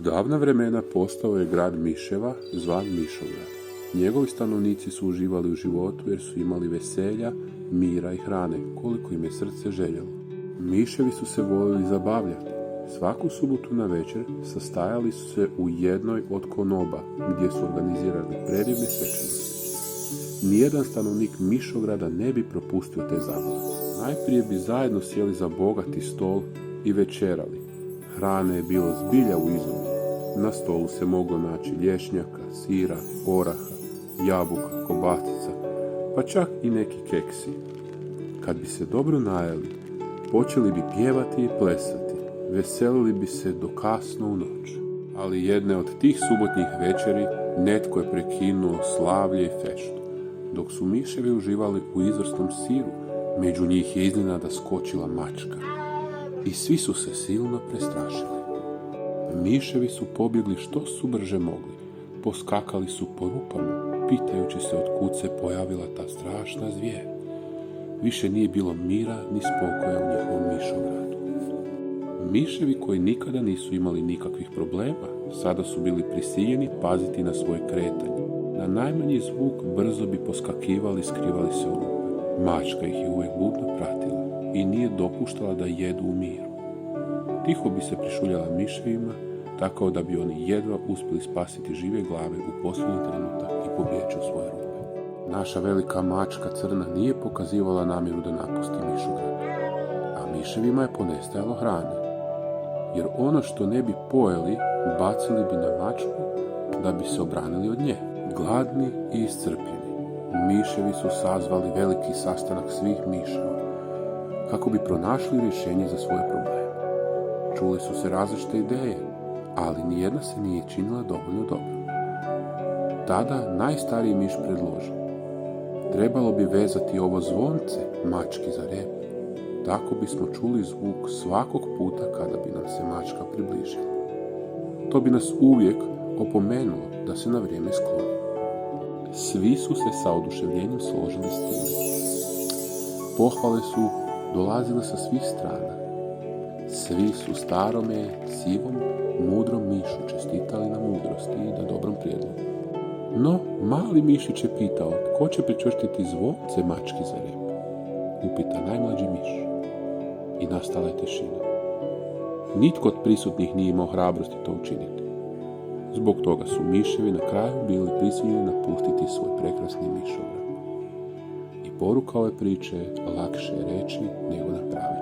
U davna vremena postao je grad miševa zvan Mišograd. Njegovi stanovnici su uživali u životu jer su imali veselja, mira i hrane, koliko im je srce željelo. Miševi su se volili zabavljati. Svaku subotu na večer sastajali su se u jednoj od konoba gdje su organizirali predivne svečanosti. Nijedan stanovnik Mišograda ne bi propustio te zabave. Najprije bi zajedno sjeli za bogati stol i večerali. Hrane je bilo zbilja u izobilju. Na stolu se moglo naći lješnjaka, sira, oraha, jabuka, kobasica, pa čak i neki keksi. Kad bi se dobro najeli, počeli bi pjevati i plesati, veselili bi se do kasno u noć. Ali jedne od tih subotnjih večeri netko je prekinuo slavlje i feštu. Dok su miševi uživali u izvrsnom siru, među njih je iznenada skočila mačka. I svi su se silno prestrašili. Miševi su pobjegli što su brže mogli. Poskakali su po rupama, pitajući se otkud se pojavila ta strašna zvijer. Više nije bilo mira ni spokoja u njihovom Mišogradu. Miševi koji nikada nisu imali nikakvih problema, sada su bili prisiljeni paziti na svoje kretanje. Na najmanji zvuk brzo bi poskakivali i skrivali se u rupe. Mačka ih je uvijek budno pratila i nije dopuštala da jedu u miru. Tiho bi se prišuljala miševima, tako da bi oni jedva uspjeli spasiti žive glave u posljednji trenutak i pobjeći u svoje rupe. Naša velika mačka crna nije pokazivala namjeru da napusti Mišograd, a miševima je ponestajalo hrane, jer ono što ne bi pojeli, bacili bi na mačku da bi se obranili od nje. Gladni i iscrpljeni, miševi su sazvali veliki sastanak svih miševa, kako bi pronašli rješenje za svoje probleme. Čule su se različite ideje, ali nijedna se nije činila dovoljno dobro. Tada najstariji miš predloži: trebalo bi vezati ovo zvonce mački za rep, tako bismo čuli zvuk svakog puta kada bi nam se mačka približila. To bi nas uvijek opomenulo da se na vrijeme skloni. Svi su se sa oduševljenjem složili s tim. Pohvale su dolazile sa svih strana. Svi su starome, sivom, mudrom mišu čestitali na mudrosti i na dobrom prijedlogu. No, mali mišić je pitao tko će pričvrstiti zvonce mački za rep. Upita najmlađi miš. I nastala je tišina. Nitko od prisutnih nije imao hrabrosti to učiniti. Zbog toga su miševi na kraju bili prisiljeni napustiti svoj prekrasni Mišograd. I poruka ove priče lakše je reći nego napraviti.